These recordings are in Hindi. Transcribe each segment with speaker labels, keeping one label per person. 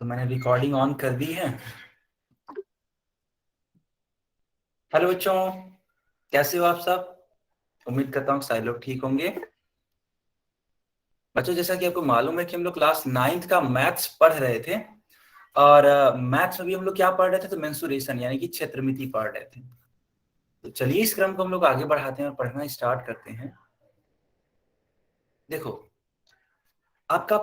Speaker 1: तो मैंने रिकॉर्डिंग ऑन कर दी है। हेलो बच्चों, कैसे हो आप सब? उम्मीद करता हूँ सारे लोग ठीक होंगे। बच्चों, जैसा कि आपको मालूम है कि हम लोग क्लास 9th का मैथ्स पढ़ रहे थे। और मैथ्स में भी हम लोग क्या पढ़ रहे थे? तो मेंसुरेशन यानी कि क्षेत्रमिति पढ़ रहे थे। तो चलिए इस क्रम को हम लोग आगे बढ़ाते हैं और पढ़ना स्टार्ट करते हैं। देखो, आपका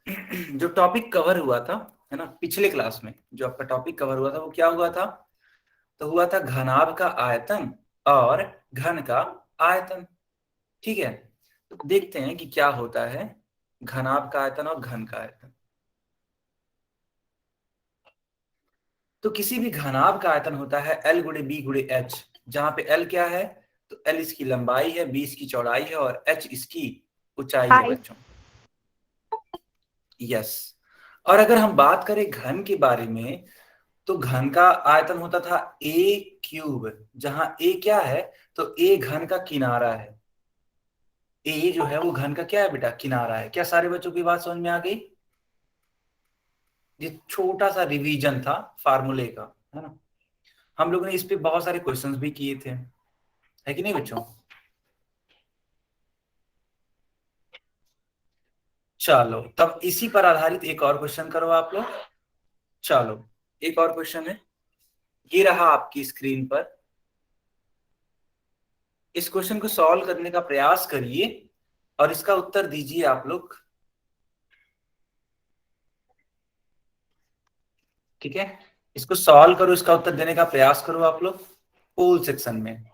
Speaker 1: जो टॉपिक कवर हुआ था, है ना, पिछले क्लास में जो आपका टॉपिक कवर हुआ था वो क्या हुआ था? तो हुआ था घनाभ का आयतन और घन का आयतन। ठीक है, तो देखते हैं कि क्या होता है घनाभ का आयतन और घन का आयतन। तो किसी भी घनाभ का आयतन होता है L गुणे बी गुणे एच, जहां पे L क्या है? तो L इसकी लंबाई है, B इसकी चौड़ाई है और H इसकी ऊंचाई है
Speaker 2: हाय।
Speaker 1: बच्चों। यस। और अगर हम बात करें घन के बारे में, तो घन का आयतन होता था ए क्यूब, जहां ए क्या है? तो ए घन का किनारा है। ए जो है वो घन का क्या है बेटा? किनारा है। क्या सारे बच्चों की बात समझ में आ गई? ये छोटा सा रिवीजन था फार्मूले का, है ना। हम लोगों ने इस पे बहुत सारे क्वेश्चंस भी किए थे, है कि नहीं बच्चों? चलो तब इसी पर आधारित एक और क्वेश्चन करो आप लोग। चलो, एक और क्वेश्चन है, ये रहा आपकी स्क्रीन पर। इस क्वेश्चन को सॉल्व करने का प्रयास करिए और इसका उत्तर दीजिए आप लोग। ठीक है, इसको सॉल्व करो, इसका उत्तर देने का प्रयास करो आप लोग पोल सेक्शन में।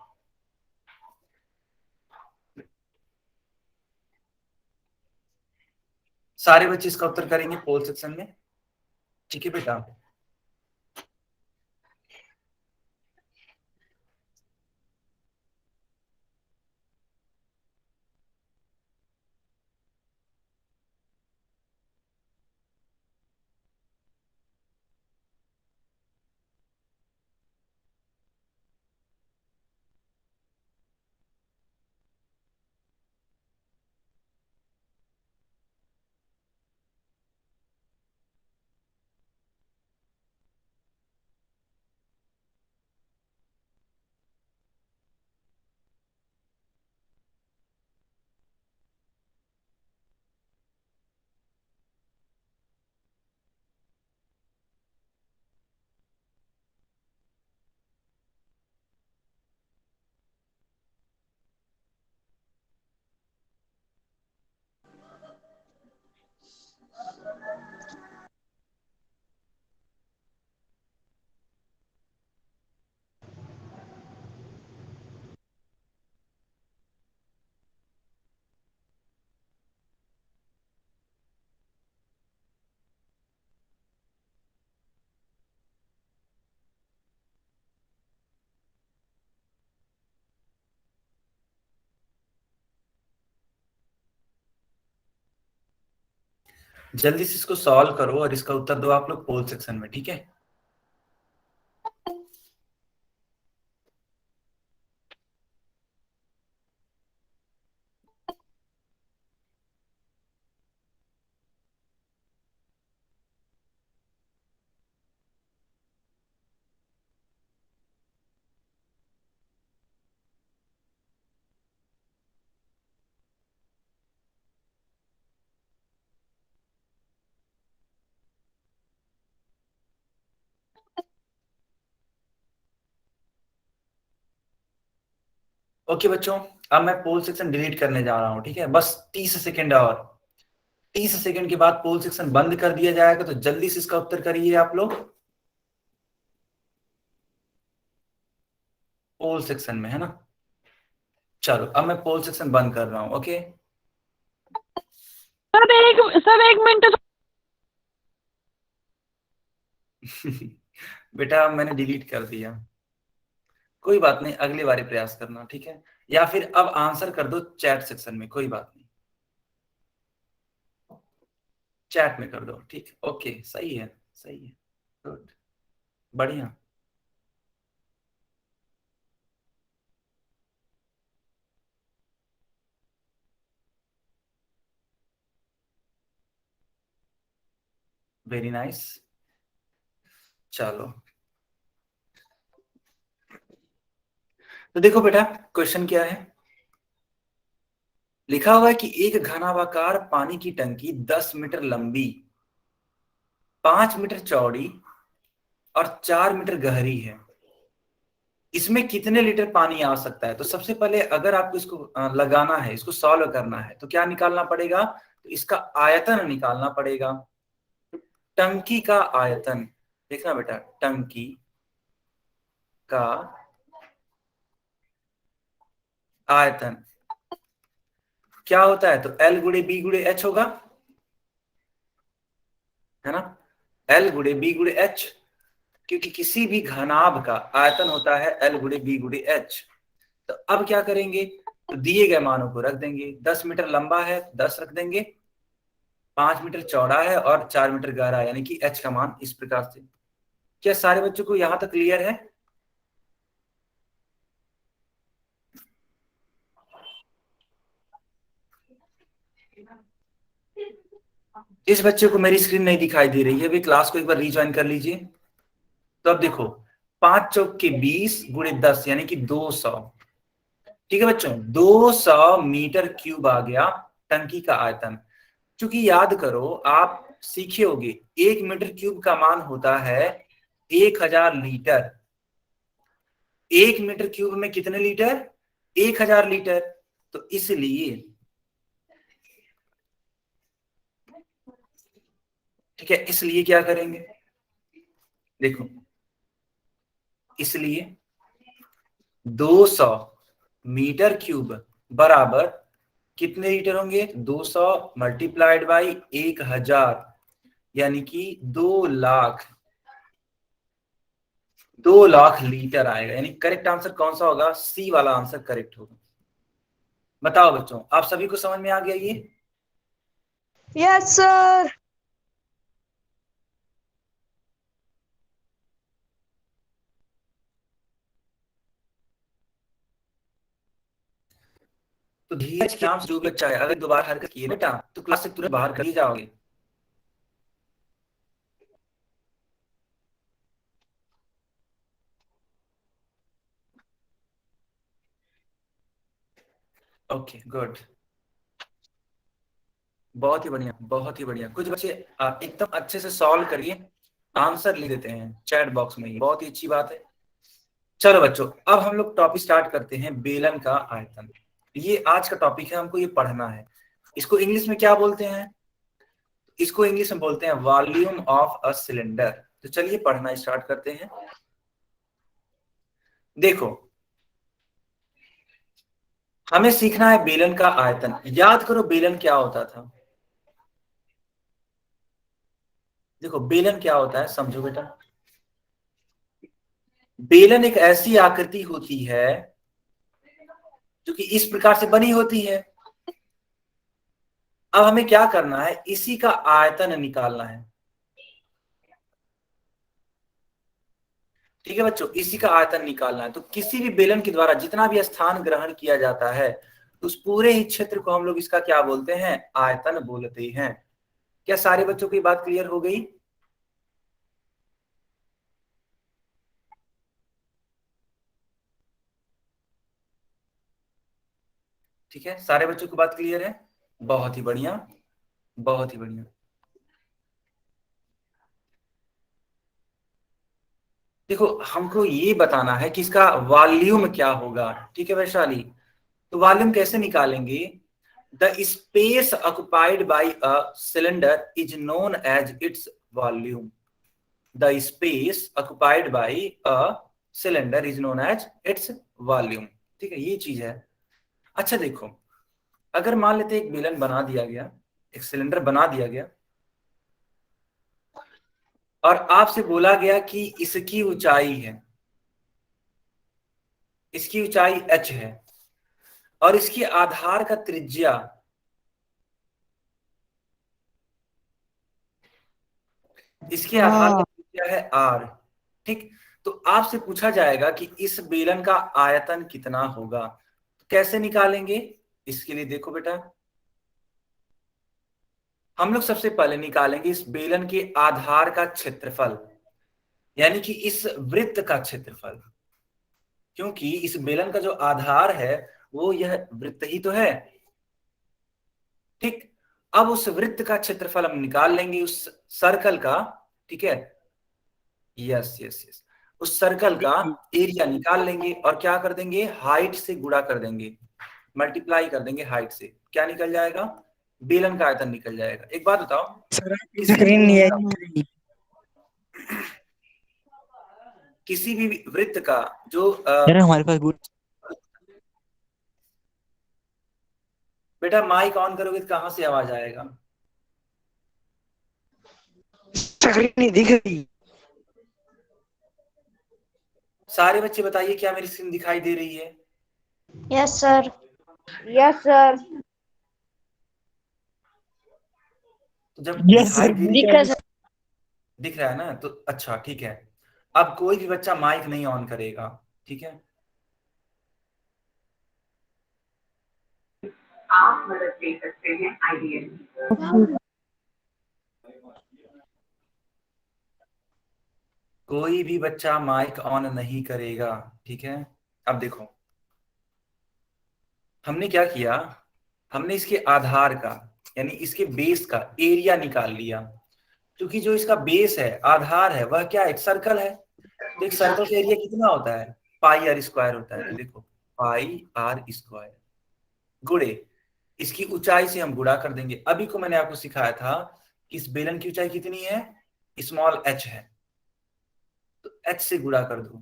Speaker 1: सारे बच्चे इसका उत्तर करेंगे पोल सेक्शन में। ठीक है बेटा। जल्दी से इसको सॉल्व करो और इसका उत्तर दो आप लोग पोल सेक्शन में। ठीक है, ओके बच्चों, अब मैं पोल सेक्शन डिलीट करने जा रहा हूं। ठीक है, बस 30 सेकेंड और। 30 सेकेंड के बाद पोल सेक्शन बंद कर दिया जाएगा, तो जल्दी से इसका उत्तर करिए आप लोग पोल सेक्शन में, है ना। चलो अब मैं पोल सेक्शन बंद कर रहा हूं। ओके
Speaker 2: सब एक मिनट।
Speaker 1: बेटा मैंने डिलीट कर दिया, कोई बात नहीं, अगली बारी प्रयास करना। ठीक है, या फिर अब आंसर कर दो चैट सेक्शन में, कोई बात नहीं, चैट में कर दो। ठीक, ओके, सही है, सही है, गुड, बढ़िया। Very nice. चलो तो देखो बेटा, क्वेश्चन क्या है। लिखा हुआ है कि एक घनाभाकार पानी की टंकी 10 मीटर लंबी, 5 मीटर चौड़ी और 4 मीटर गहरी है। इसमें कितने लीटर पानी आ सकता है? तो सबसे पहले अगर आपको इसको लगाना है, इसको सॉल्व करना है, तो क्या निकालना पड़ेगा? तो इसका आयतन निकालना पड़ेगा। टंकी का आयतन देखना बेटा, टंकी का आयतन क्या होता है? तो L गुणे बी गुणे एच होगा, है ना। L गुणे बी गुणे एच, क्योंकि किसी भी घनाभ का आयतन होता है L गुणे बी गुणे एच। तो अब क्या करेंगे? तो दिए गए मानों को रख देंगे। 10 मीटर लंबा है, 10 रख देंगे, 5 मीटर चौड़ा है और 4 मीटर गहरा है, यानी कि एच का मान इस प्रकार से। क्या सारे बच्चों को यहां तक क्लियर है? जिस बच्चे को मेरी स्क्रीन नहीं दिखाई दे रही है वे क्लास को एक बार रीज्वाइन कर लीजिए। तो अब देखो, 5 चौक के 20 गुणे 10 यानी कि 200। ठीक है बच्चों, 200 मीटर क्यूब आ गया टंकी का आयतन। क्योंकि याद करो, आप सीखे होगे 1 मीटर क्यूब का मान होता है 1000 लीटर। 1 मीटर क्यूब में कितने लीटर? 1000 लीटर। तो इसलिए, ठीक है, इसलिए क्या करेंगे? देखो, इसलिए 200 मीटर क्यूब बराबर कितने लीटर होंगे? 200 मल्टीप्लाइड बाई 1000, यानी कि 2 लाख लीटर आएगा। यानी करेक्ट आंसर कौन सा होगा? सी वाला आंसर करेक्ट होगा। बताओ बच्चों, आप सभी को समझ में आ गया ये?
Speaker 2: Yes sir.
Speaker 1: तो धीरे नाम से जो भी बच्चा है, अगर दोबारा हरकत किए बेटा तो क्लास से तुरंत बाहर कर ही जाओगे। ओके गुड, बहुत ही बढ़िया, बहुत ही बढ़िया। कुछ बच्चे एकदम अच्छे से सॉल्व करिए, आंसर लिख देते हैं चैट बॉक्स में ही, बहुत ही अच्छी बात है। चलो बच्चों, अब हम लोग टॉपिक स्टार्ट करते हैं, बेलन का आयतन। ये आज का टॉपिक है, हमको ये पढ़ना है। इसको इंग्लिश में क्या बोलते हैं? इसको इंग्लिश में बोलते हैं वॉल्यूम ऑफ अ सिलेंडर। तो चलिए पढ़ना स्टार्ट करते हैं। देखो, हमें सीखना है बेलन का आयतन। याद करो बेलन क्या होता था। देखो बेलन क्या होता है, समझो बेटा। बेलन एक ऐसी आकृति होती है जो कि इस प्रकार से बनी होती है। अब हमें क्या करना है? इसी का आयतन निकालना है। ठीक है बच्चों, इसी का आयतन निकालना है। तो किसी भी बेलन के द्वारा जितना भी स्थान ग्रहण किया जाता है, उस पूरे ही क्षेत्र को हम लोग इसका क्या बोलते हैं? आयतन बोलते हैं। क्या सारे बच्चों की बात क्लियर हो गई? ठीक है, सारे बच्चों को बात क्लियर है? बहुत ही बढ़िया, बहुत ही बढ़िया। देखो, हमको ये बताना है कि इसका वॉल्यूम क्या होगा। ठीक है वैशाली, तो वॉल्यूम कैसे निकालेंगे? The space occupied by a cylinder is known as its volume. The space occupied by a cylinder is known as its volume. ठीक है, ये चीज है। अच्छा देखो, अगर मान लेते एक बेलन बना दिया गया, एक सिलेंडर बना दिया गया, और आपसे बोला गया कि इसकी ऊंचाई है, इसकी ऊंचाई h है, और इसकी आधार का त्रिज्या, इसके आधार का त्रिज्या है r। ठीक, तो आपसे पूछा जाएगा कि इस बेलन का आयतन कितना होगा। तो कैसे निकालेंगे? इसके लिए देखो बेटा, हम लोग सबसे पहले निकालेंगे इस बेलन के आधार का क्षेत्रफल, यानी कि इस वृत्त का क्षेत्रफल, क्योंकि इस बेलन का जो आधार है वो यह वृत्त ही तो है। ठीक, अब उस वृत्त का क्षेत्रफल हम निकाल लेंगे, उस सर्कल का। ठीक है, यस यस यस, उस सर्कल का एरिया निकाल लेंगे और क्या कर देंगे, हाइट से गुणा कर देंगे, मल्टीप्लाई कर देंगे हाइट से। क्या निकल जाएगा, बेलन का आयतन निकल जाएगा। एक बात बताओ,
Speaker 3: सर
Speaker 1: किसी भी
Speaker 3: स्क्रीन नहीं
Speaker 1: वृत्त
Speaker 3: आई।
Speaker 1: का, किसी भी वृत्त का जो
Speaker 3: सर हमारे पास
Speaker 1: बेटा माइक ऑन करोगे तो कहां से आवाज आएगा?
Speaker 3: स्क्रीन नहीं दिख रही।
Speaker 1: सारे बच्चे बताइए, क्या मेरी स्क्रीन दिखाई दे रही है?
Speaker 2: Yes, sir.
Speaker 4: Yes sir.
Speaker 1: तो जब
Speaker 3: यस
Speaker 1: दिखाई
Speaker 3: सर
Speaker 1: दे रही
Speaker 2: दिख रहा है सर।
Speaker 1: दिख रहा है ना, तो अच्छा ठीक है। अब कोई भी बच्चा माइक नहीं ऑन करेगा, ठीक है?
Speaker 5: आप मदद ले सकते हैं आईडीएल।
Speaker 1: कोई भी बच्चा माइक ऑन नहीं करेगा, ठीक है? अब देखो हमने क्या किया, हमने इसके आधार का यानी इसके बेस का एरिया निकाल लिया, क्योंकि जो इसका बेस है, आधार है, वह क्या, एक सर्कल है। तो एक सर्कल का एरिया कितना होता है, पाई आर स्क्वायर होता है। तो देखो पाई आर स्क्वायर गुणे इसकी ऊंचाई से हम गुणा कर देंगे। अभी को मैंने आपको सिखाया था कि इस बेलन की ऊंचाई कितनी है, स्मॉल एच है, तो एच से गुणा कर दो।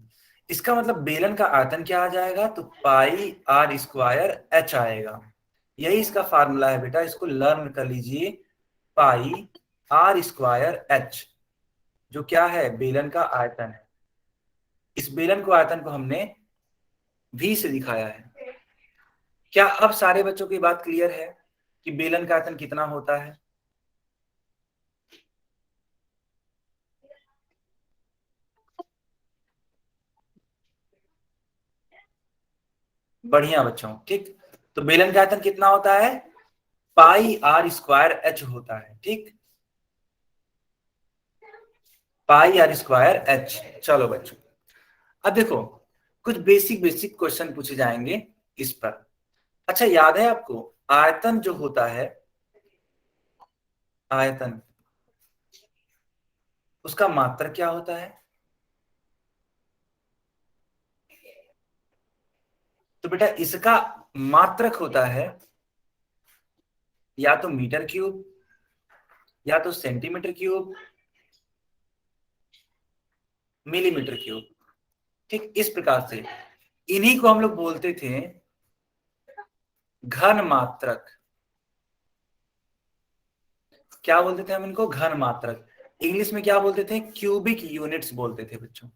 Speaker 1: इसका मतलब बेलन का आयतन क्या आ जाएगा, तो पाई आर स्क्वायर एच आएगा। यही इसका फार्मूला है बेटा, इसको लर्न कर लीजिए। पाई आर स्क्वायर एच जो क्या है, बेलन का आयतन है। इस बेलन को आयतन को हमने भी से दिखाया है। क्या अब सारे बच्चों की बात क्लियर है कि बेलन का आयतन कितना होता है? बढ़िया बच्चों, ठीक। तो बेलन का आयतन कितना होता है, पाई आर स्क्वायर एच होता है। ठीक, पाई आर स्क्वायर एच। चलो बच्चों, अब देखो कुछ बेसिक बेसिक क्वेश्चन पूछे जाएंगे इस पर। अच्छा याद है आपको, आयतन जो होता है, आयतन, उसका मात्रक क्या होता है? तो बेटा इसका मात्रक होता है या तो मीटर क्यूब, या तो सेंटीमीटर क्यूब, मिलीमीटर क्यूब। ठीक, इस प्रकार से इन्हीं को हम लोग बोलते थे घन मात्रक। क्या बोलते थे हम इनको, घन मात्रक। इंग्लिश में क्या बोलते थे, क्यूबिक यूनिट्स बोलते थे बच्चों,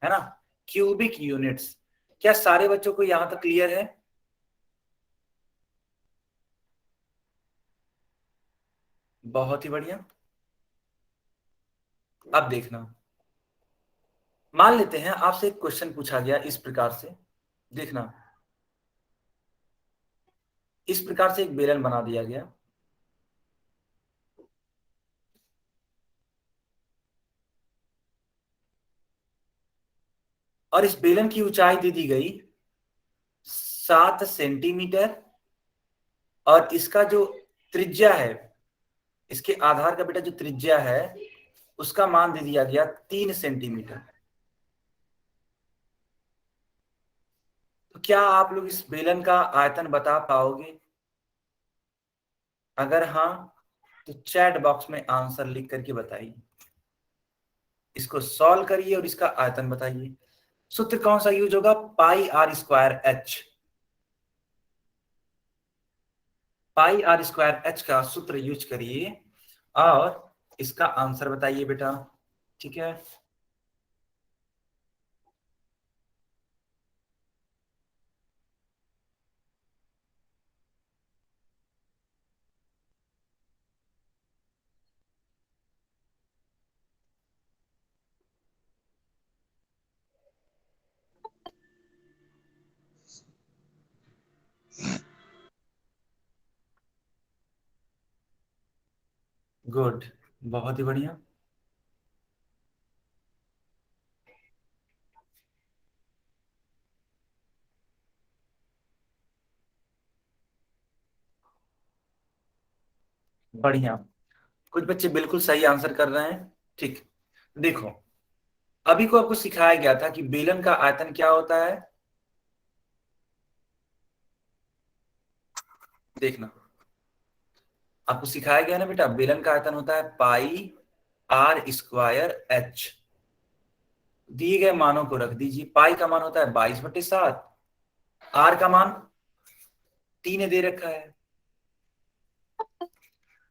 Speaker 1: है ना, क्यूबिक यूनिट्स। क्या सारे बच्चों को यहां तक क्लियर है? बहुत ही बढ़िया। अब देखना, मान लेते हैं आपसे एक क्वेश्चन पूछा गया इस प्रकार से, देखना इस प्रकार से एक बेलन बना दिया गया, और इस बेलन की ऊंचाई दे दी गई 7 सेंटीमीटर, और इसका जो त्रिज्या है, इसके आधार का बेटा जो त्रिज्या है उसका मान दे दिया गया 3 सेंटीमीटर। तो क्या आप लोग इस बेलन का आयतन बता पाओगे? अगर हाँ तो चैट बॉक्स में आंसर लिख करके बताइए, इसको सॉल्व करिए और इसका आयतन बताइए। सूत्र कौन सा यूज होगा, pi r square h. Pi r square h का सूत्र यूज करिए और इसका आंसर बताइए बेटा, ठीक है? गुड, बहुत ही बढ़िया। बढ़िया, कुछ बच्चे बिल्कुल सही आंसर कर रहे हैं। ठीक, देखो अभी को आपको सिखाया गया था कि बेलन का आयतन क्या होता है। देखना, आपको सिखाया गया ना बेटा, बेलन का आयतन होता है पाई आर स्क्वायर एच। दिए गए मानों को रख दीजिए। पाई का मान होता है 22/7, आर का मान 3 दे रखा है,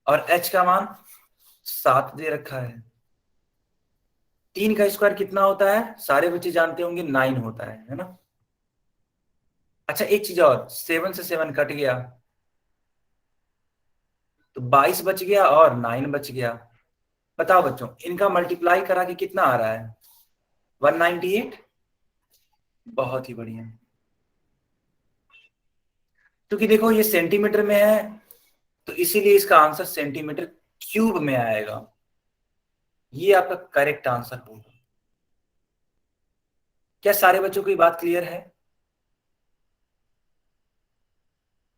Speaker 1: और एच का मान 7 दे रखा है। 3 का स्क्वायर कितना होता है, सारे बच्चे जानते होंगे 9 होता है ना। अच्छा एक चीज और, 7 से 7 कट गया तो 22 बच गया और 9 बच गया। बताओ बच्चों, इनका मल्टीप्लाई करा के कितना आ रहा है, 198। बहुत ही बढ़िया, क्योंकि देखो ये सेंटीमीटर में है तो इसीलिए इसका आंसर सेंटीमीटर क्यूब में आएगा। ये आपका करेक्ट आंसर होगा। क्या सारे बच्चों को ये बात क्लियर है?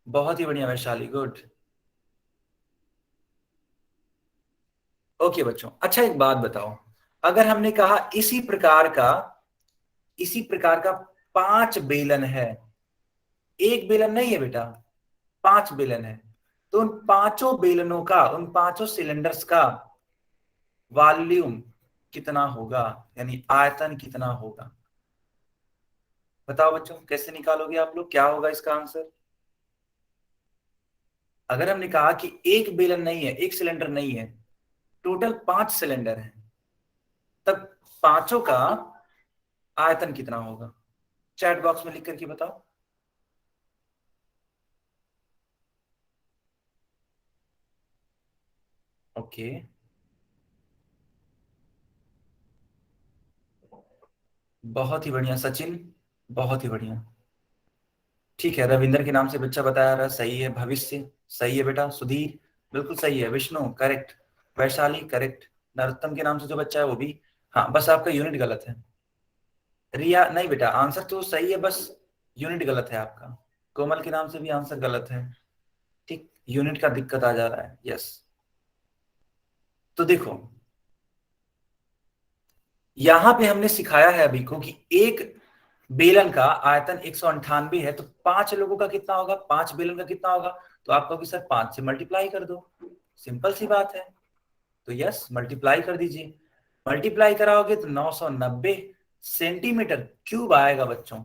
Speaker 1: बहुत ही बढ़िया वैशाली, गुड। ओके बच्चों, अच्छा एक बात बताओ, अगर हमने कहा इसी प्रकार का 5 बेलन है, एक बेलन नहीं है बेटा, 5 बेलन है, तो उन पांचों बेलनों का, उन पांचों सिलेंडर्स का वॉल्यूम कितना होगा, यानी आयतन कितना होगा? बताओ बच्चों, कैसे निकालोगे आप लोग, क्या होगा इसका आंसर? अगर हमने कहा कि एक बेलन नहीं है, एक सिलेंडर नहीं है, टोटल 5 सिलेंडर हैं, तब पांचों का आयतन कितना होगा? चैट बॉक्स में लिख करके बताओ। ओके, बहुत ही बढ़िया सचिन, बहुत ही बढ़िया। ठीक है, रविंद्र के नाम से बच्चा बताया रहा, सही है। भविष्य सही है बेटा। सुधीर बिल्कुल सही है। विष्णु करेक्ट। वैशाली करेक्ट। नरोत्तम के नाम से जो बच्चा है वो भी, हाँ बस आपका यूनिट गलत है। रिया नहीं बेटा, आंसर तो सही है, बस यूनिट गलत है आपका। कोमल के नाम से भी आंसर गलत है। ठीक, यूनिट का दिक्कत आ जा रहा है। यस, तो देखो यहां पे हमने सिखाया है अभी को कि एक बेलन का आयतन 198 है, तो 5 लोगों का कितना होगा, 5 बेलन का कितना होगा? तो आप कहोगे सर 5 से मल्टीप्लाई कर दो, सिंपल सी बात है। तो यस, मल्टीप्लाई कर दीजिए। मल्टीप्लाई कराओगे तो 990 सेंटीमीटर क्यूब आएगा बच्चों।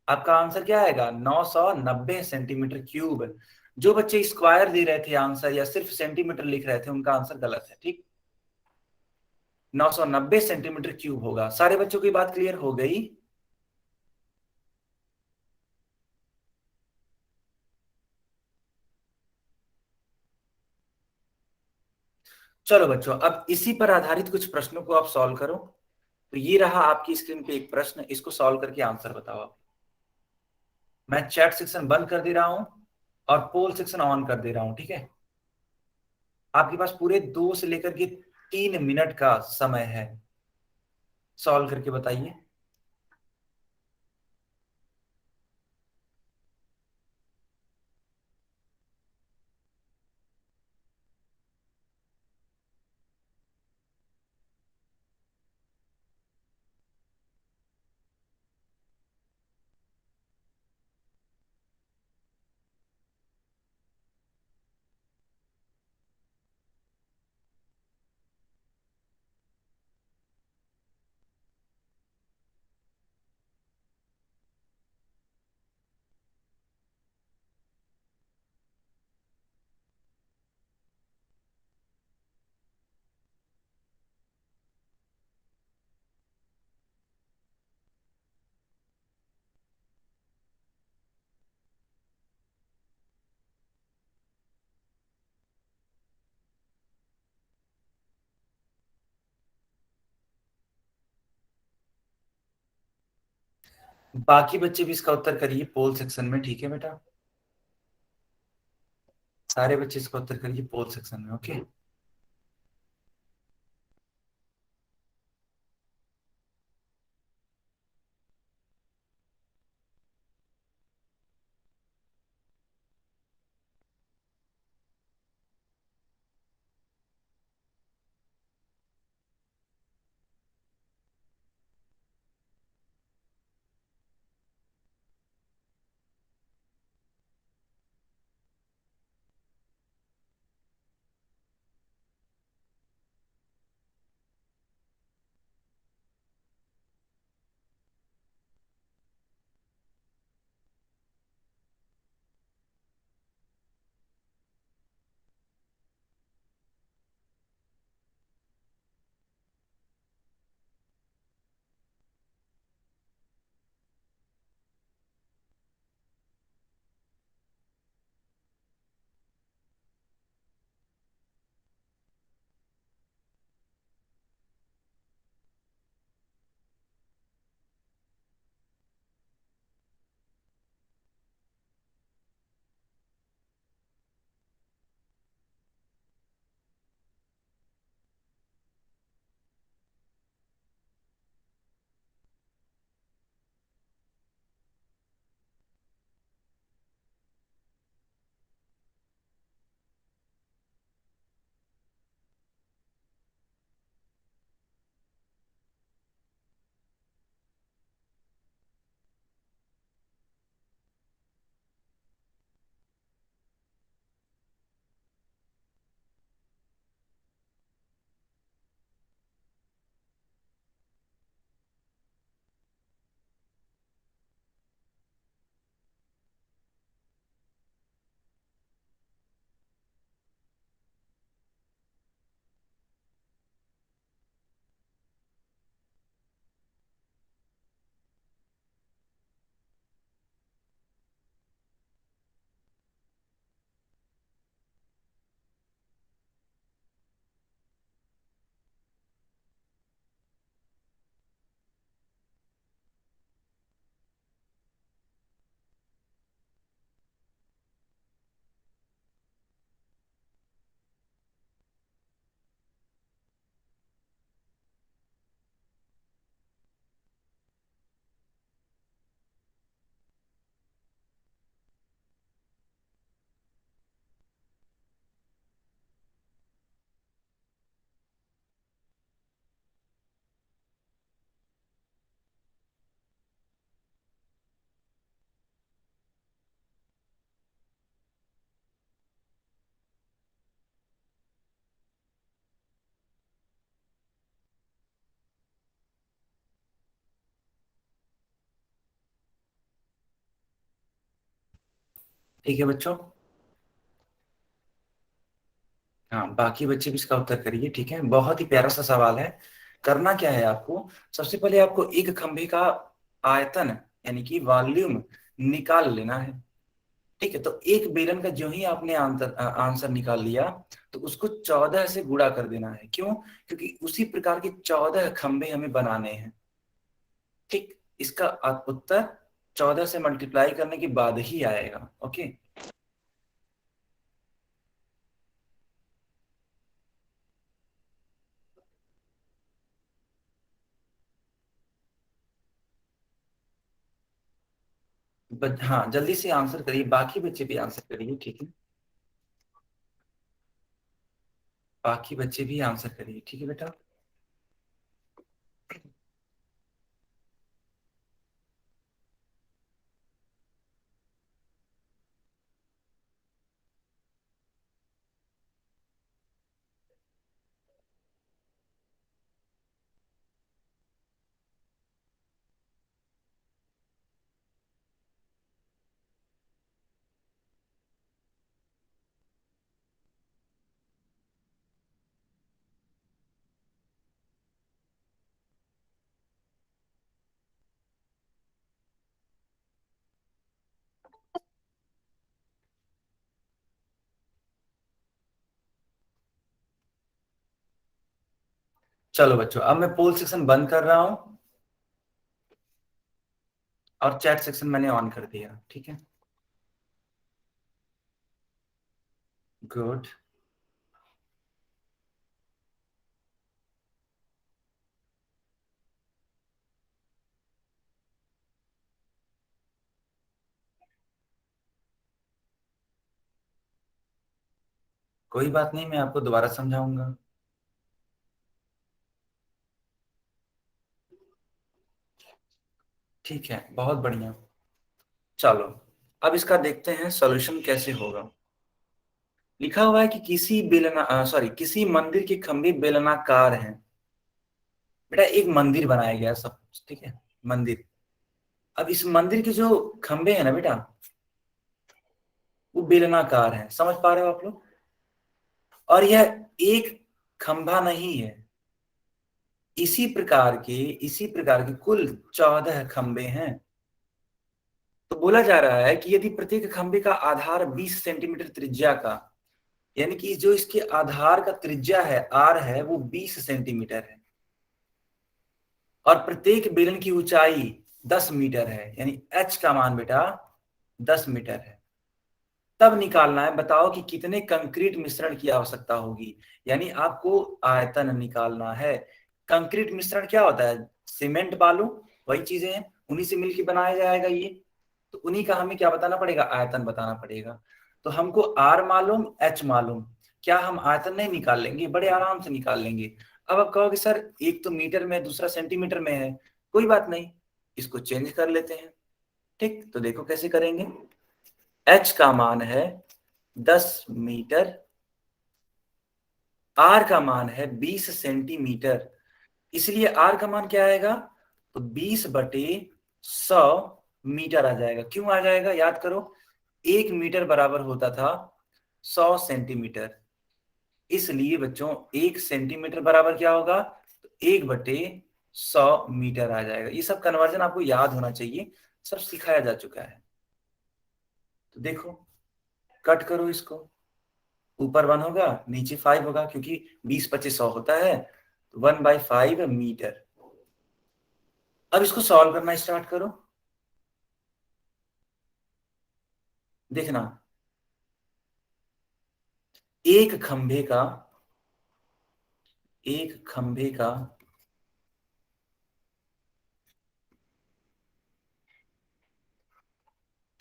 Speaker 1: आपका आंसर क्या आएगा, 990 सेंटीमीटर क्यूब। जो बच्चे स्क्वायर दे रहे थे आंसर या सिर्फ सेंटीमीटर लिख रहे थे, उनका आंसर गलत है। ठीक, 990 सेंटीमीटर क्यूब होगा। सारे बच्चों की बात क्लियर हो गई? चलो बच्चों, अब इसी पर आधारित कुछ प्रश्नों को आप सॉल्व करो। तो ये रहा आपकी स्क्रीन पे एक प्रश्न, इसको सॉल्व करके आंसर बताओ आप। मैं चैट सेक्शन बंद कर दे रहा हूं और पोल सेक्शन ऑन कर दे रहा हूं, ठीक है? आपके पास पूरे 2 से लेकर के 3 मिनट का समय है, सॉल्व करके बताइए। बाकी बच्चे भी इसका उत्तर करिए पोल सेक्शन में, ठीक है बेटा? सारे बच्चे इसका उत्तर करिए पोल सेक्शन में, ओके? ठीक है बच्चों। हाँ, बाकी बच्चे भी इसका उत्तर करिए। ठीक है, बहुत ही प्यारा सा सवाल है। करना क्या है आपको, सबसे पहले आपको एक खंभे का आयतन यानी कि वॉल्यूम निकाल लेना है। ठीक है, तो एक बेलन का जो ही आपने आंसर निकाल लिया तो उसको 14 से गुणा कर देना है। क्यों? क्योंकि उसी प्रकार के 14 खंभे हमें बनाने हैं। ठीक, इसका उत्तर 14 से मल्टीप्लाई करने के बाद ही आएगा। ओके, हाँ जल्दी से आंसर करिए, बाकी बच्चे भी आंसर करिए। ठीक है, बाकी बच्चे भी आंसर करिए। ठीक है बेटा। चलो बच्चों, अब मैं पोल सेक्शन बंद कर रहा हूं और चैट सेक्शन मैंने ऑन कर दिया। ठीक है, गुड। कोई बात नहीं, मैं आपको दोबारा समझाऊंगा। ठीक है, बहुत बढ़िया। चलो, अब इसका देखते हैं सॉल्यूशन कैसे होगा। लिखा हुआ है कि किसी मंदिर के खंभे बेलनाकार हैं। बेटा, एक मंदिर बनाया गया सब। ठीक है, मंदिर। अब इस मंदिर के जो खंभे हैं ना बेटा, वो बेलनाकार हैं। समझ पा रहे हो आप लोग? और यह एक खंभा नहीं है, इसी प्रकार के कुल 14 खंभे हैं। तो बोला जा रहा है कि यदि प्रत्येक खंभे का आधार 20 सेंटीमीटर त्रिज्या का, यानी कि जो इसके आधार का त्रिज्या है आर है वो 20 सेंटीमीटर है, और प्रत्येक बेलन की ऊंचाई 10 मीटर है, यानी एच का मान बेटा 10 मीटर है, तब निकालना है बताओ कि कितने कंक्रीट मिश्रण की आवश्यकता होगी। यानी आपको आयतन निकालना है। कंक्रीट मिश्रण क्या होता है? सीमेंट बालू, वही चीजें हैं, उन्हीं से मिलकर बनाया जाएगा ये। तो उन्हीं का हमें क्या बताना पड़ेगा? आयतन बताना पड़ेगा। तो हमको आर मालूम, एच मालूम, क्या हम आयतन नहीं निकाल लेंगे? बड़े आराम से निकाल लेंगे। अब आप कहोगे सर एक तो मीटर में दूसरा सेंटीमीटर में है। कोई बात नहीं, इसको चेंज कर लेते हैं। ठीक, तो देखो कैसे करेंगे। एच का मान है 10 मीटर, आर का मान है 20 सेंटीमीटर, इसलिए आर का मान क्या आएगा? तो 20/100 मीटर आ जाएगा। क्यों आ जाएगा? याद करो, 1 मीटर बराबर होता था 100 सेंटीमीटर। इसलिए बच्चों 1 सेंटीमीटर बराबर क्या होगा? तो 1/100 मीटर आ जाएगा। ये सब कन्वर्जन आपको याद होना चाहिए, सब सिखाया जा चुका है। तो देखो, कट करो इसको। ऊपर 1 होगा, नीचे 5 होगा, क्योंकि 20/25 100 होता है, तो 1/5 मीटर। अब इसको सॉल्व करना स्टार्ट करो। देखना, एक खंभे का एक खंभे का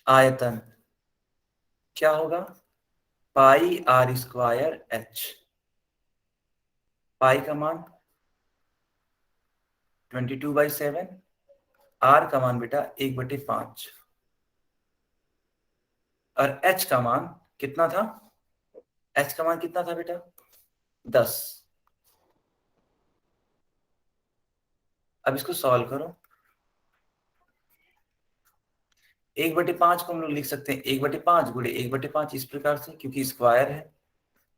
Speaker 1: आयतन क्या होगा? Pi r square h. पाई का मान 22/7, आर का मान बेटा 1/5, और एच का मान कितना था? एच का मान कितना था बेटा? 10। अब इसको सॉल्व करो। 1/5 को हम लोग लिख सकते हैं 1/5 गुणे 1/5 इस प्रकार से, क्योंकि स्क्वायर है।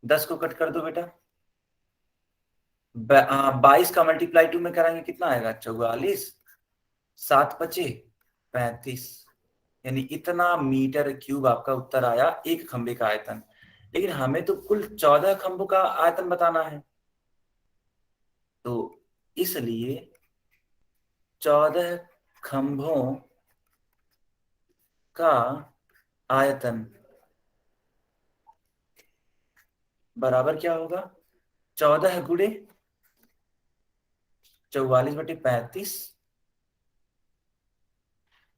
Speaker 1: 10 को कट कर दो बेटा। 22 का मल्टीप्लाई 2 में कराएंगे कितना आएगा? 44। 7 बचे 35, यानी इतना मीटर क्यूब आपका उत्तर आया एक खंबे का आयतन। लेकिन हमें तो कुल 14 खंभों का आयतन बताना है, तो इसलिए 14 खंभों का आयतन बराबर क्या होगा? 14 गुणे 44/35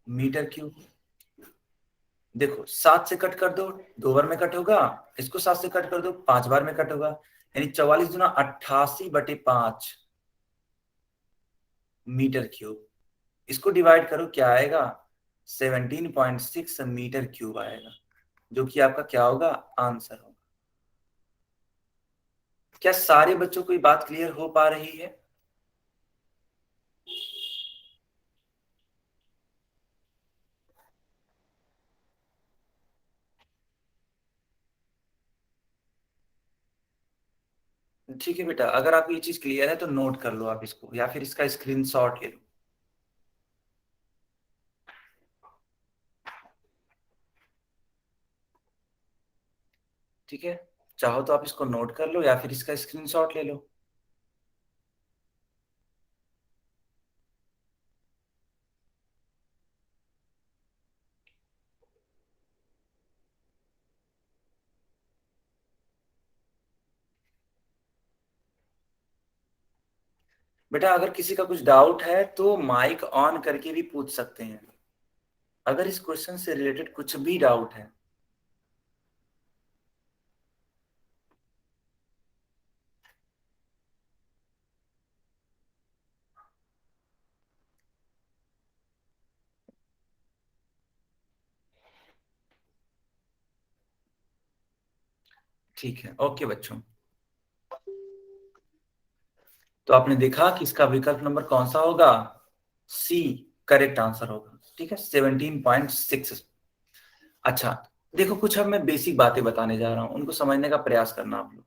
Speaker 1: मीटर क्यूब। देखो 7 से कट कर दो, 2 बार में कट होगा। इसको 7 से कट कर दो, 5 बार में कट होगा। यानी 44 गुना 88/5 मीटर क्यूब। इसको डिवाइड करो, क्या आएगा? 17.6 मीटर क्यूब आएगा, जो कि आपका क्या होगा? आंसर होगा। क्या सारे बच्चों को ये बात क्लियर हो पा रही है? ठीक है बेटा, अगर आपको ये चीज क्लियर है तो नोट कर लो आप इसको, या फिर इसका स्क्रीनशॉट ले लो। ठीक है, चाहो तो आप इसको नोट कर लो या फिर इसका स्क्रीनशॉट ले लो। बेटा अगर किसी का कुछ डाउट है तो माइक ऑन करके भी पूछ सकते हैं, अगर इस क्वेश्चन से रिलेटेड कुछ भी डाउट है। ठीक है, ओके बच्चों। तो आपने देखा कि इसका विकल्प नंबर कौन सा होगा? सी करेक्ट आंसर होगा। ठीक है, 17.6। अच्छा देखो, कुछ अब मैं बेसिक बातें बताने जा रहा हूं, उनको समझने का प्रयास करना आप लोग।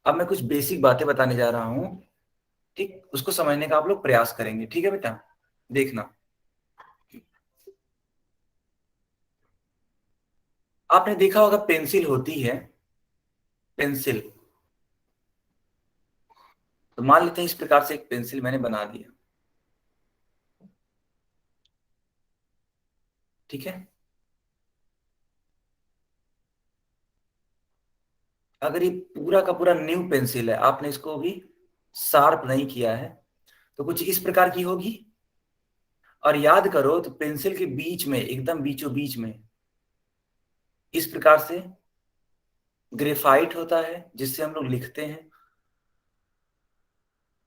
Speaker 1: अब मैं कुछ बेसिक बातें बताने जा रहा हूं, ठीक, उसको समझने का आप लोग प्रयास करेंगे। ठीक है बेटा, देखना। आपने देखा होगा पेंसिल होती है, पेंसिल। तो मान लेते हैं इस प्रकार से एक पेंसिल मैंने बना दिया। ठीक है, अगर ये पूरा का पूरा न्यू पेंसिल है, आपने इसको भी शार्प नहीं किया है, तो कुछ इस प्रकार की होगी। और याद करो तो पेंसिल के बीच में, एकदम बीचों बीच में इस प्रकार से ग्रेफाइट होता है, जिससे हम लोग लिखते हैं।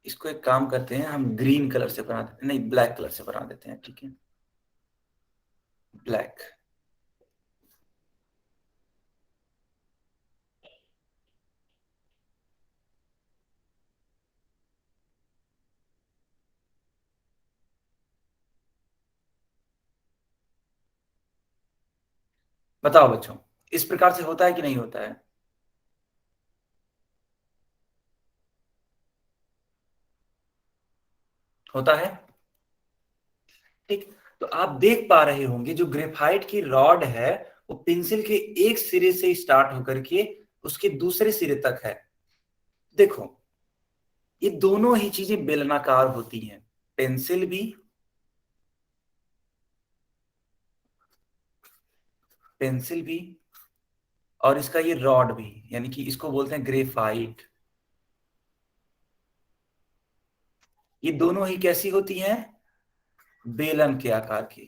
Speaker 1: इसको एक काम करते हैं, हम ग्रीन कलर से बना देते, नहीं ब्लैक कलर से बना देते हैं। ठीक है, ब्लैक। बताओ बच्चों, इस प्रकार से होता है कि नहीं होता है? होता है। ठीक, तो आप देख पा रहे होंगे जो ग्रेफाइट की रॉड है वो पेंसिल के एक सिरे से स्टार्ट होकर के उसके दूसरे सिरे तक है। देखो ये दोनों ही चीजें बेलनाकार होती हैं, पेंसिल भी, पेंसिल भी, और इसका ये रॉड भी, यानी कि इसको बोलते हैं ग्रेफाइट। ये दोनों ही कैसी होती हैं? बेलन के आकार की,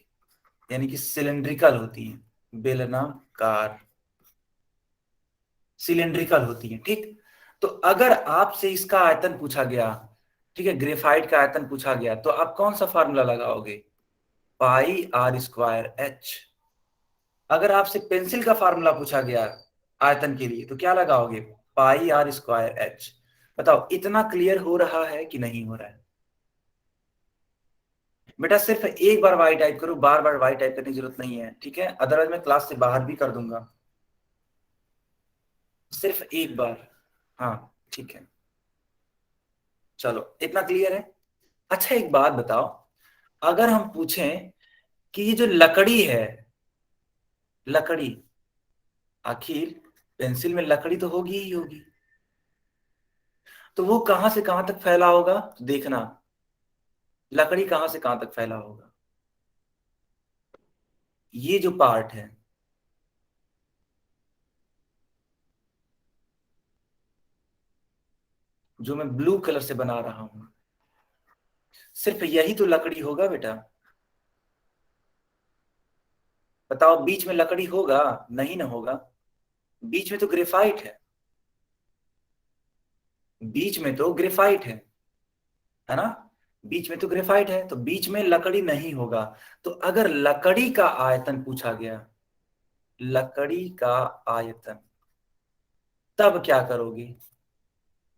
Speaker 1: यानी कि सिलेंड्रिकल होती हैं, बेलनाकार, सिलेंड्रिकल होती हैं। ठीक, तो अगर आपसे इसका आयतन पूछा गया, ठीक है, ग्रेफाइट का आयतन पूछा गया, तो आप कौन सा फार्मूला लगाओगे? पाई आर स्क्वायर एच। अगर आपसे पेंसिल का फार्मूला पूछा गया आयतन के लिए, तो क्या लगाओगे? पाई आर स्क्वायर एच। बताओ इतना क्लियर हो रहा है कि नहीं हो रहा है? बेटा सिर्फ एक बार वाई टाइप करो, बार बार वाई टाइप करने की जरूरत नहीं है, ठीक है? अदरवाइज मैं क्लास से बाहर भी कर दूंगा। सिर्फ एक बार। हाँ ठीक है, चलो इतना क्लियर है। अच्छा एक बात बताओ, अगर हम पूछें कि ये जो लकड़ी है, लकड़ी, आखिर पेंसिल में लकड़ी तो होगी ही होगी, तो वो कहां से कहां तक फैला होगा? तो देखना, लकड़ी कहां से कहां तक फैला होगा। ये जो पार्ट है, जो मैं ब्लू कलर से बना रहा हूं, सिर्फ यही तो लकड़ी होगा बेटा। बताओ बीच में लकड़ी होगा? नहीं ना होगा, बीच में तो ग्रेफाइट है, बीच में तो ग्रेफाइट है ना? बीच में तो ग्रेफाइट है, तो बीच में लकड़ी नहीं होगा। तो अगर लकड़ी का आयतन पूछा गया, लकड़ी का आयतन, तब क्या करोगे?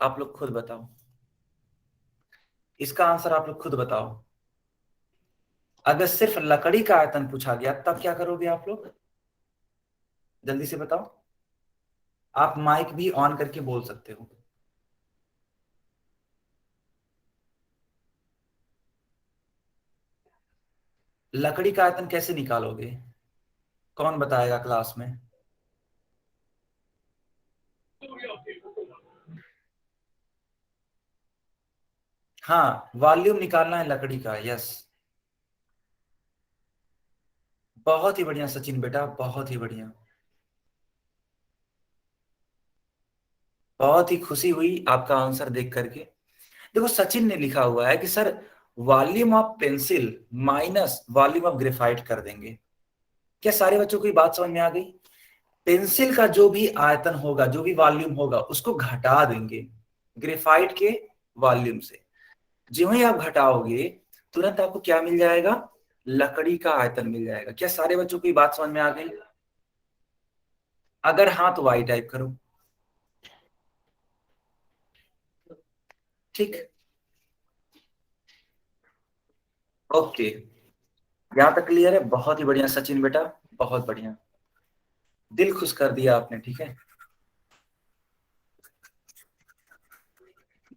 Speaker 1: आप लोग खुद बताओ, इसका आंसर आप लोग खुद बताओ। अगर सिर्फ लकड़ी का आयतन पूछा गया तब क्या करोगे आप लोग? जल्दी से बताओ। आप माइक भी ऑन करके बोल सकते हो। लकड़ी का आयतन कैसे निकालोगे? कौन बताएगा क्लास में? हाँ, वॉल्यूम निकालना है लकड़ी का, यस। बहुत ही बढ़िया सचिन बेटा, बहुत ही बढ़िया। बहुत ही खुशी हुई आपका आंसर देख करके। देखो सचिन ने लिखा हुआ है कि sir volume of pencil minus volume of graphite कर देंगे। क्या सारे बच्चों को ये बात समझ में आ गई? पेंसिल का जो भी आयतन होगा, जो भी वॉल्यूम होगा, उसको घटा देंगे ग्रेफाइट के वॉल्यूम से। जो ही आप घटाओगे तुरंत आपको क्या मिल जाएगा? लकड़ी का आयतन मिल जाएगा। क्या सारे बच्चों को ये बात समझ में आ गई? अगर हाँ तो वाई टाइप करो। ठीक, ओके, यहां तक क्लियर है? बहुत ही बढ़िया सचिन बेटा, बहुत बढ़िया, दिल खुश कर दिया आपने, ठीक है।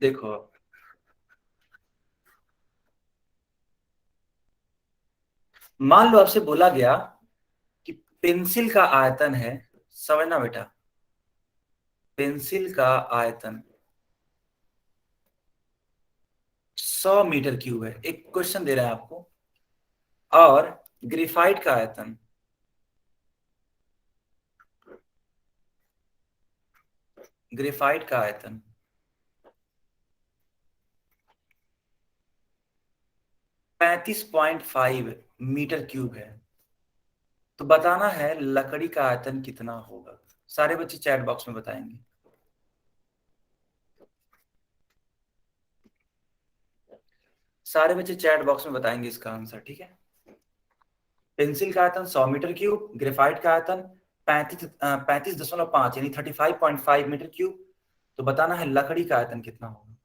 Speaker 1: देखो मान लो आपसे बोला गया कि पेंसिल का आयतन है, समझना बेटा, पेंसिल का आयतन 100 मीटर क्यूब है, एक क्वेश्चन दे रहा है आपको, और ग्रेफाइट का आयतन, ग्रेफाइट का आयतन 35.5 मीटर क्यूब है। तो बताना है लकड़ी का आयतन कितना होगा। सारे बच्चे चैट बॉक्स में बताएंगे। सारे बच्चे चैट बॉक्स में बताएंगे इसका आंसर, ठीक है। पेंसिल का आयतन 100 मीटर क्यूब, ग्रेफाइट का आयतन 35.5 यानी 35.5 मीटर क्यूब। तो बताना है लकड़ी का आयतन कितना होगा।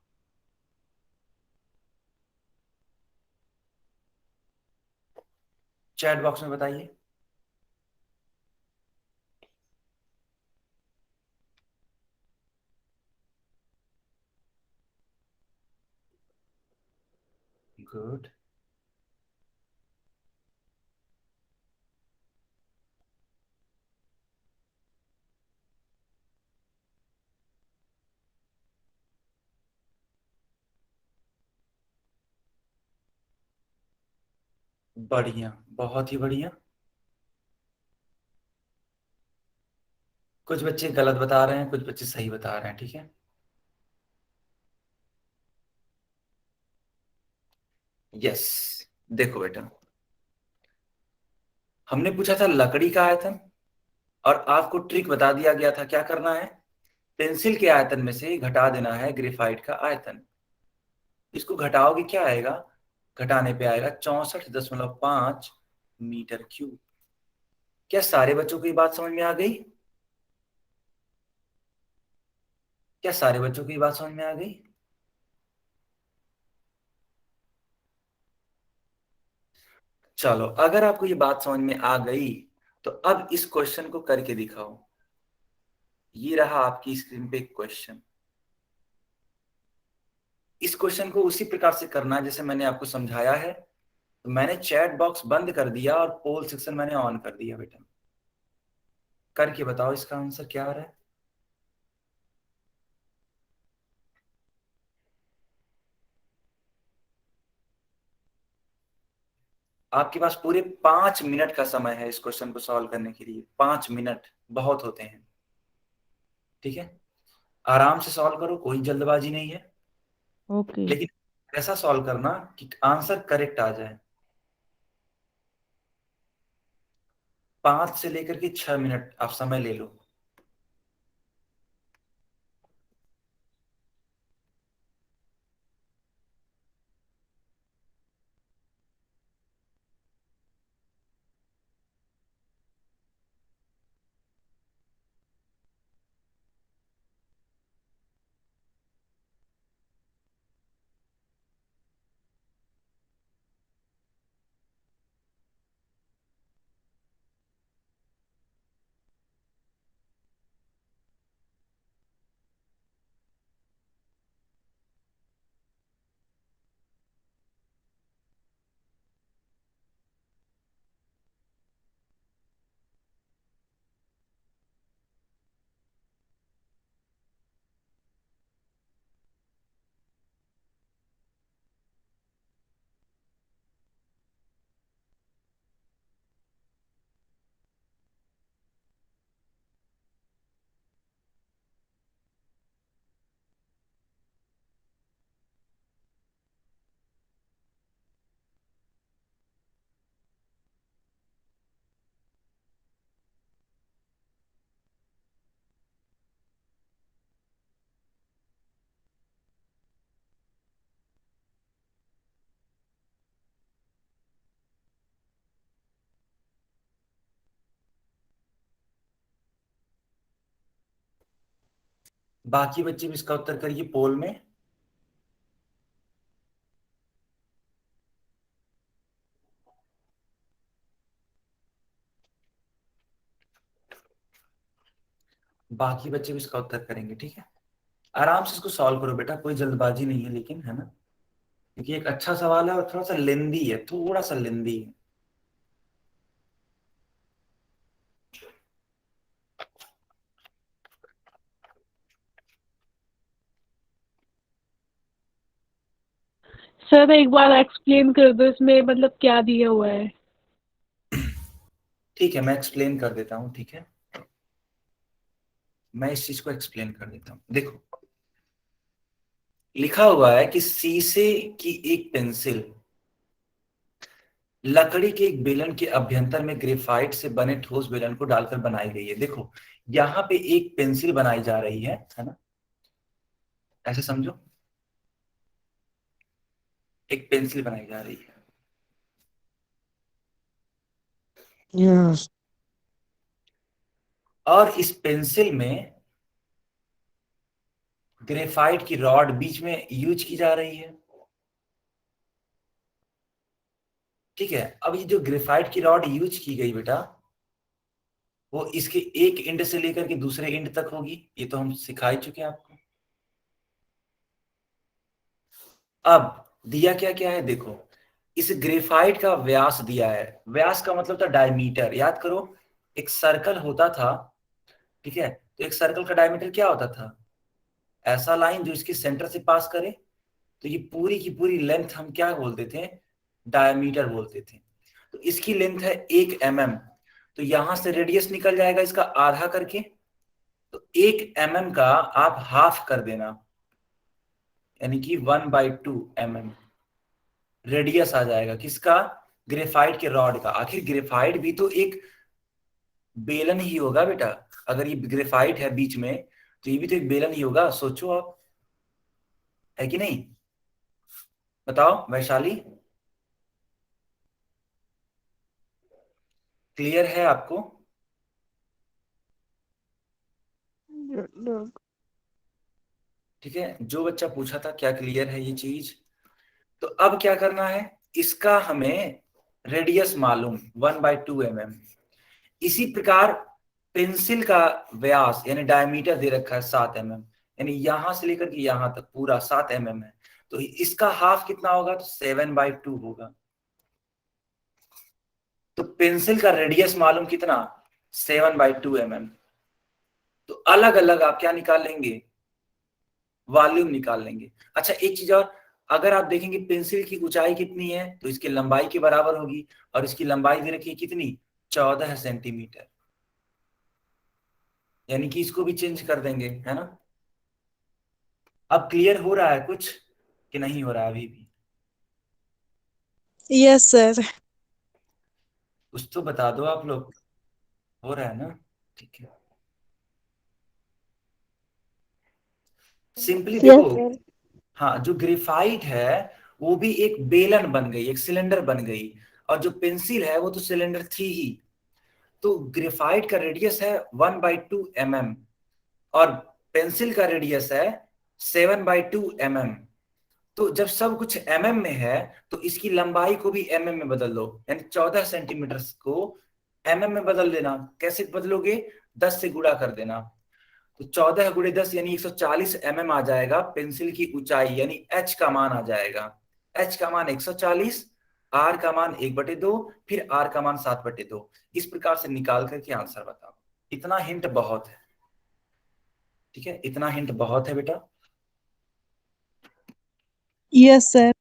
Speaker 1: चैट बॉक्स में बताइए। गुड, बढ़िया, बहुत ही बढ़िया। कुछ बच्चे गलत बता रहे हैं, कुछ बच्चे सही बता रहे हैं, ठीक है। यस, देखो बेटा, हमने पूछा था लकड़ी का आयतन, और आपको ट्रिक बता दिया गया था, क्या करना है? पेंसिल के आयतन में से घटा देना है ग्रेफाइट का आयतन। इसको घटाओगे क्या आएगा? घटाने पे आएगा 64.5 मीटर क्यूब। क्या सारे बच्चों को ये बात समझ में आ गई? क्या सारे बच्चों को ये बात समझ में आ गई? चलो, अगर आपको ये बात समझ में आ गई तो अब इस क्वेश्चन को करके दिखाओ। ये रहा आपकी स्क्रीन पे एक क्वेश्चन। इस क्वेश्चन को उसी प्रकार से करना है जैसे मैंने आपको समझाया है। तो मैंने चैट बॉक्स बंद कर दिया और पोल सेक्शन मैंने ऑन कर दिया। बेटा करके बताओ इसका आंसर क्या आ रहा है। आपके पास पूरे 5 मिनट का समय है इस क्वेश्चन को सॉल्व करने के लिए। 5 मिनट बहुत होते हैं, ठीक है। आराम से सॉल्व करो, कोई जल्दबाजी नहीं है,
Speaker 2: ओके।
Speaker 1: लेकिन ऐसा सॉल्व करना कि आंसर करेक्ट आ जाए। 5 से लेकर के 6 मिनट आप समय ले लो। बाकी बच्चे भी इसका उत्तर करिए पोल में। बाकी बच्चे भी इसका उत्तर करेंगे, ठीक है। आराम से इसको सॉल्व करो बेटा, कोई जल्दबाजी नहीं है, लेकिन है ना, क्योंकि एक अच्छा सवाल है और थोड़ा सा लेंदी है, थोड़ा सा लेंदी है।
Speaker 2: सर एक बार एक्सप्लेन कर दो इसमें मतलब क्या दिया हुआ है।
Speaker 1: ठीक है, मैं एक्सप्लेन कर देता हूँ, ठीक है। मैं इस चीज को एक्सप्लेन कर देता हूँ। देखो, लिखा हुआ है कि शीशे की एक पेंसिल लकड़ी के एक बेलन के अभ्यंतर में ग्रेफाइट से बने ठोस बेलन को डालकर बनाई गई है। देखो, यहाँ पे एक पेंसिल बनाई जा रही है ना, ऐसे समझो, एक पेंसिल बनाई जा रही है।
Speaker 3: यस।
Speaker 1: और इस पेंसिल में ग्रेफाइट की रॉड बीच में यूज की जा रही है, ठीक है। अब ये जो ग्रेफाइट की रॉड यूज की गई बेटा, वो इसके एक एंड से लेकर के दूसरे एंड तक होगी, ये तो हम सिखा ही चुके हैं आपको। अब दिया क्या क्या है, देखो, इस ग्रेफाइट का व्यास दिया है। व्यास का मतलब था डायमीटर, याद करो, एक सर्कल होता था, ठीक है। तो एक सर्कल का डायमीटर क्या होता था, ऐसा लाइन जो इसके सेंटर से पास करे। तो ये पूरी की पूरी लेंथ हम क्या बोलते थे, डायमीटर बोलते थे। तो इसकी लेंथ है 1 mm। तो यहां से रेडियस निकल जाएगा इसका आधा करके, तो 1 mm का आप हाफ कर देना, यानी कि 1/2 mm रेडियस आ जाएगा किसका, ग्रेफाइट के रॉड का। आखिर ग्रेफाइट भी तो एक बेलन ही होगा बेटा। अगर ये ग्रेफाइट है बीच में, तो ये भी तो एक बेलन ही होगा, सोचो आप, है कि नहीं। बताओ वैशाली, क्लियर है आपको। ठीक है, जो बच्चा पूछा था क्या क्लियर है ये चीज। तो अब क्या करना है, इसका हमें रेडियस मालूम 1/2 mm। इसी प्रकार पेंसिल का व्यास यानी डायमीटर दे रखा है 7 mm, यानी यहां से लेकर के यहां तक पूरा 7 mm है, तो इसका हाफ कितना होगा, तो 7/2 होगा। तो पेंसिल का रेडियस मालूम कितना, 7/2 mm। तो अलग अलग आप क्या निकाल लेंगे, वॉल्यूम निकाल लेंगे। अच्छा एक चीज और, अगर आप देखेंगे पेंसिल की ऊंचाई कितनी है, तो इसकी लंबाई के बराबर होगी, और इसकी लंबाई दे रखी है कितनी, 14 सेंटीमीटर, यानी कि इसको भी चेंज कर देंगे, है ना। अब क्लियर हो रहा है कुछ कि नहीं हो रहा है अभी भी,
Speaker 6: यस सर।
Speaker 1: कुछ तो बता दो आप लोग, हो रहा है ना, ठीक है। सिंपली देखो,
Speaker 4: यस सर।
Speaker 1: हाँ जो ग्रेफाइट है वो भी एक बेलन बन गई, एक सिलेंडर बन गई, और जो पेंसिल है वो तो सिलेंडर थी ही। तो ग्रेफाइट का रेडियस है 1/2 mm, और पेंसिल का रेडियस है 7/2 mm। तो जब सब कुछ mm में है, तो इसकी लंबाई को भी mm में बदल दो, यानी 14 सेंटीमीटर को mm में बदल देना। कैसे बदलोगे, 10 से गुणा कर देना, तो 14 × 10 यानी 140 आ जाएगा पेंसिल की ऊंचाई, यानी h का मान आ जाएगा। h का मान 140, r का मान 1/2, फिर r का मान 7/2। इस प्रकार से निकाल करके आंसर बताओ। इतना हिंट बहुत है, ठीक है, इतना हिंट बहुत है बेटा।
Speaker 6: Yes sir.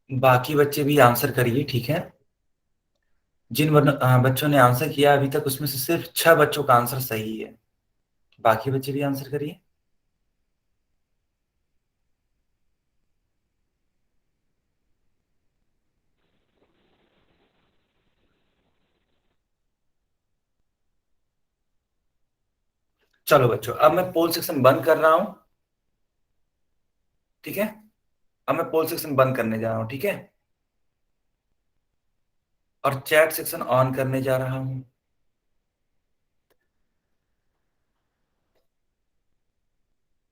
Speaker 1: बाकी बच्चे भी आंसर करिए, ठीक है। जिन बच्चों ने आंसर किया अभी तक, उसमें से सिर्फ 6 बच्चों का आंसर सही है। बाकी बच्चे भी आंसर करिए। चलो बच्चों, अब मैं पोल सेक्शन बंद कर रहा हूं, ठीक है। अब मैं पोल सेक्शन बंद करने जा रहा हूं, ठीक है, और चैट सेक्शन ऑन करने जा रहा हूं।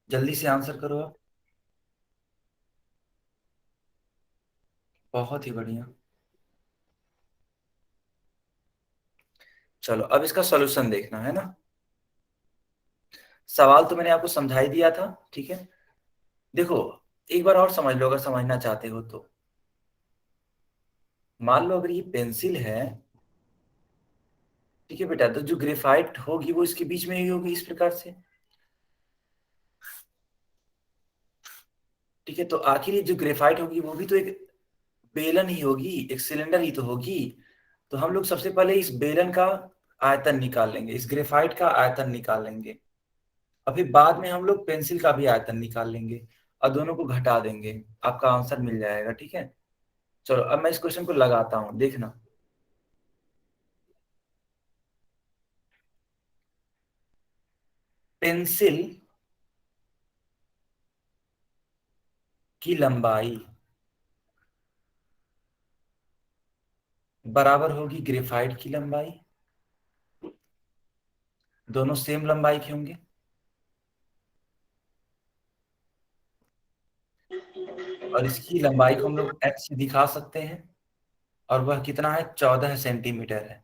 Speaker 1: जल्दी से आंसर करो आप। बहुत ही बढ़िया। चलो अब इसका सॉल्यूशन देखना है ना। सवाल तो मैंने आपको समझा ही दिया था, ठीक है। देखो एक बार और समझ लो अगर समझना चाहते हो तो। मान लो अगर ये पेंसिल है, ठीक है बेटा, तो जो ग्रेफाइट होगी वो इसके बीच में ही होगी इस प्रकार से, ठीक है। तो आखिर ये जो ग्रेफाइट होगी वो भी तो एक बेलन ही होगी, एक सिलेंडर ही तो होगी। तो हम लोग सबसे पहले इस बेलन का आयतन निकाल लेंगे, इस ग्रेफाइट का आयतन निकाल लेंगे, और फिर बाद में हम लोग पेंसिल का भी आयतन निकाल लेंगे और दोनों को घटा देंगे, आपका आंसर मिल जाएगा, ठीक है। चलो अब मैं इस क्वेश्चन को लगाता हूं, देखना। पेंसिल की लंबाई बराबर होगी ग्रेफाइट की लंबाई, दोनों सेम लंबाई के होंगे। और इसकी लंबाई को हम लोग h से दिखा सकते हैं, और वह कितना है, 14 सेंटीमीटर है।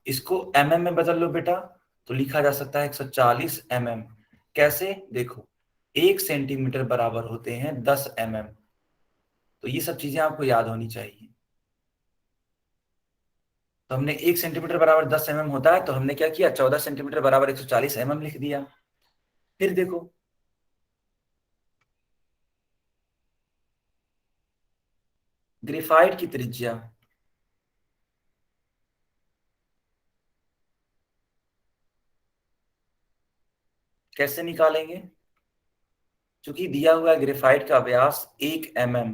Speaker 1: इसको mm में बदल लो बेटा, तो लिखा जा सकता है 140 mm। कैसे, देखो 1 सेंटीमीटर बराबर होते हैं 10 mm। तो ये सब चीजें आपको याद होनी चाहिए। तो हमने 1 सेंटीमीटर बराबर 10 mm होता है, तो हमने क्या किया, 14 सेंटीमीटर बराबर 140 mm लिख दिया। फिर देखो ग्रेफाइट की त्रिज्या, कैसे निकालेंगे, क्योंकि दिया हुआ है ग्रेफाइट का व्यास 1 mm,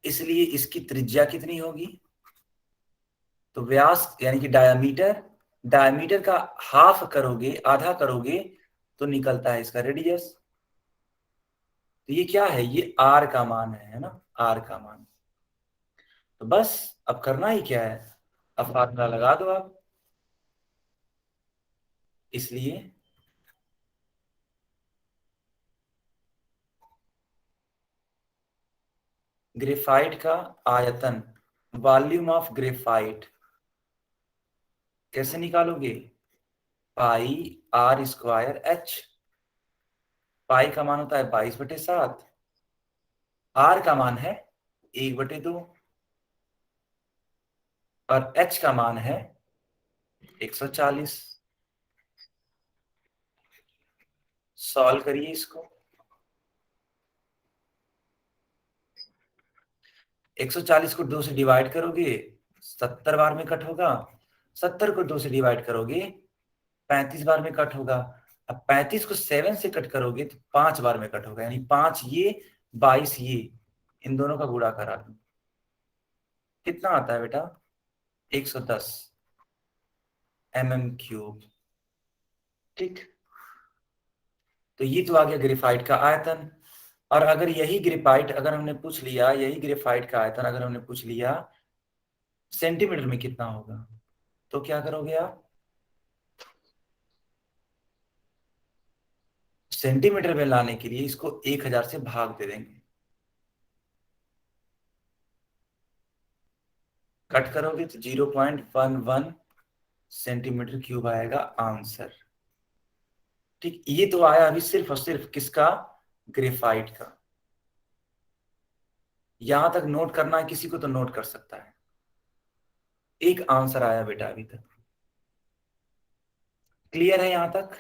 Speaker 1: इसलिए इसकी त्रिज्या कितनी होगी, तो व्यास यानी कि डायामीटर, डायामीटर का हाफ करोगे, आधा करोगे, तो निकलता है इसका रेडियस। तो ये क्या है, ये आर का मान है ना, आर का मान। तो बस अब करना ही क्या है, अब फार्मूला लगा दो आप। इसलिए ग्रेफाइट का आयतन, वॉल्यूम ऑफ ग्रेफाइट, कैसे निकालोगे, पाई आर स्क्वायर एच। पाई का मान होता है 22/7, आर का मान है 1/2, और एच का मान है 140। सॉल्व करिए इसको। 140 को 2 से डिवाइड करोगे 70 बार में कट होगा, 70 को 2 से डिवाइड करोगे 35 बार में कट होगा। अब 35 को 7 से कट करोगे तो 5 बार में कट होगा, यानी 5 ये 22 ये, इन दोनों का गुणा करा दो, कितना आता है बेटा, 110 mm³। ठीक, तो ये तो आ गया ग्रेफाइट का आयतन। और अगर यही ग्रेफाइट अगर हमने पूछ लिया, यही ग्रेफाइट का आयतन अगर हमने पूछ लिया सेंटीमीटर में कितना होगा, तो क्या करोगे आप, सेंटीमीटर में लाने के लिए इसको 1000 से भाग दे देंगे, कट करोगे तो 0.11 सेंटीमीटर क्यूब आएगा आंसर। ठीक, ये तो आया अभी सिर्फ और सिर्फ किसका, ग्रेफाइट का। यहां तक नोट करना है किसी को तो नोट कर सकता है, एक आंसर आया बेटा अभी तक। क्लियर है यहां तक।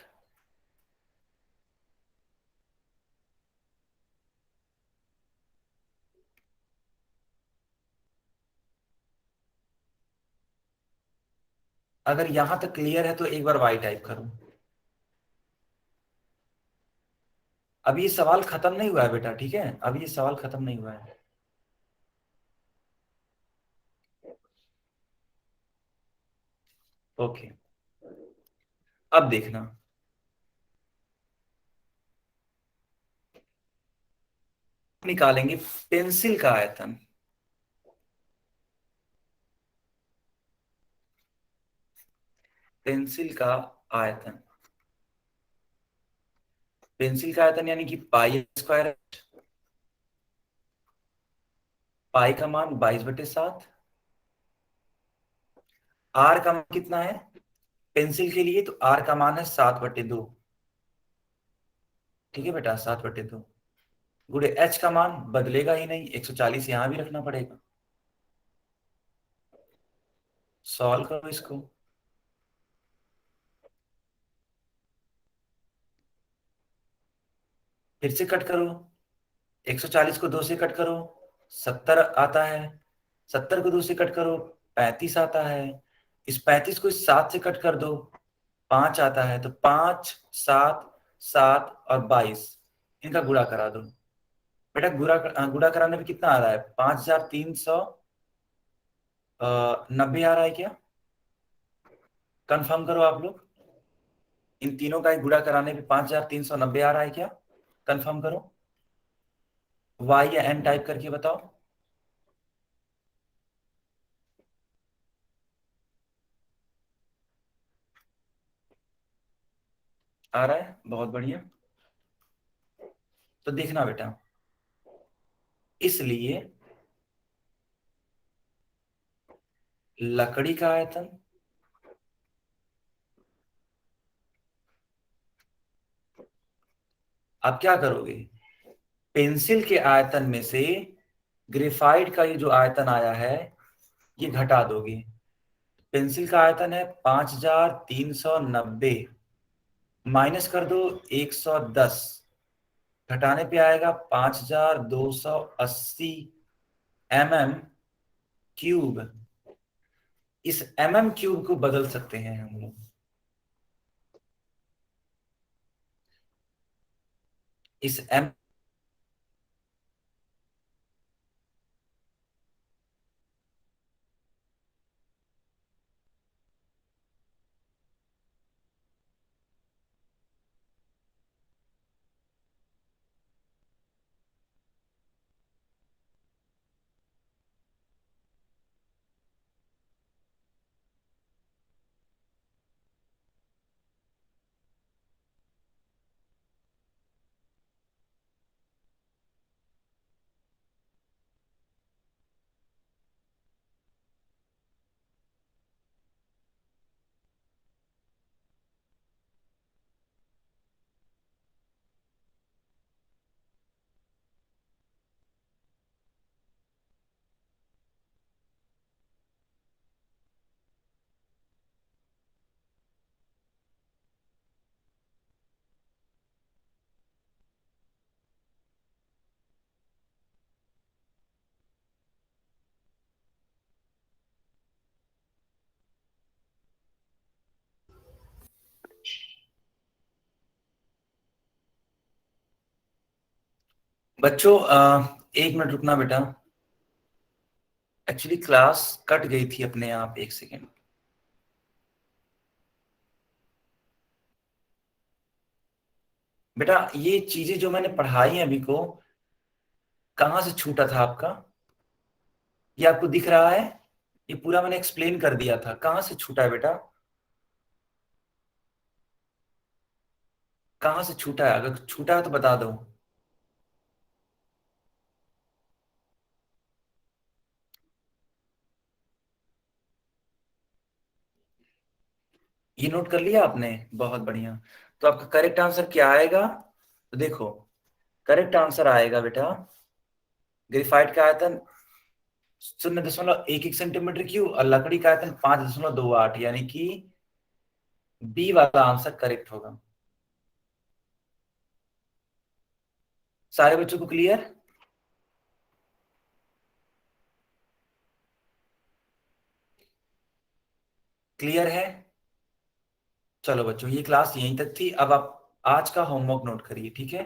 Speaker 1: अगर यहां तक क्लियर है तो एक बार वाई टाइप करो। अभी ये सवाल खत्म नहीं हुआ है बेटा, ठीक है, अभी ये सवाल खत्म नहीं हुआ है। ओके, अब देखना, निकालेंगे पेंसिल का आयतन। पेंसिल का आयतन, पेंसिल का आयतन यानी कि पाई स्क्वायर, पाई का मान 22/7। आर का मान कितना है पेंसिल के लिए? तो आर का मान है 7/2। ठीक है बेटा, 7/2 गुड़े एच का मान बदलेगा ही नहीं, 140 यहां भी रखना पड़ेगा। सॉल्व करो इसको। फिर से कट करो, 140 को 2 से कट करो 70 आता है, 70 को 2 से कट करो 35 आता है, इस 35 को इस 7 से कट कर दो 5 आता है। तो 5 7 7 और 22 इनका गुणा करा दो। बेटा गुणा कराने में कितना आ रहा है? 5390 आ रहा है क्या? कंफर्म करो आप लोग। इन तीनों का एक गुणा कराने पे 5390 आ रहा है क्या? कंफर्म करो। वाई या एन टाइप करके बताओ। आ रहा है, बहुत बढ़िया। तो देखना बेटा, इसलिए लकड़ी का आयतन आप क्या करोगे? पेंसिल के आयतन में से ग्रेफाइट का ये जो आयतन आया है ये घटा दोगे। पेंसिल का आयतन है 5390, माइनस कर दो 110, घटाने पे आएगा 5280 mm³ इस mm³ को बदल सकते हैं हम लोग। इस m बच्चों 1 मिनट रुकना बेटा, एक्चुअली क्लास कट गई थी अपने आप, 1 सेकेंड। बेटा ये चीजें जो मैंने पढ़ाई हैं अभी को, कहां से छूटा था आपका? ये आपको दिख रहा है? ये पूरा मैंने एक्सप्लेन कर दिया था, कहां से छूटा है बेटा? कहां से छूटा है? अगर छूटा है तो बता दो। ये नोट कर लिया आपने? बहुत बढ़िया। तो आपका करेक्ट आंसर क्या आएगा? तो देखो, करेक्ट आंसर आएगा बेटा, ग्रेफाइट का आयतन 0.11 सेंटीमीटर क्यूब और लकड़ी का आयतन 5.28, यानी कि बी वाला आंसर करेक्ट होगा। सारे बच्चों को क्लियर? क्लियर है? चलो बच्चों, ये क्लास यहीं तक थी। अब आप आज का होमवर्क नोट करिए, ठीक है?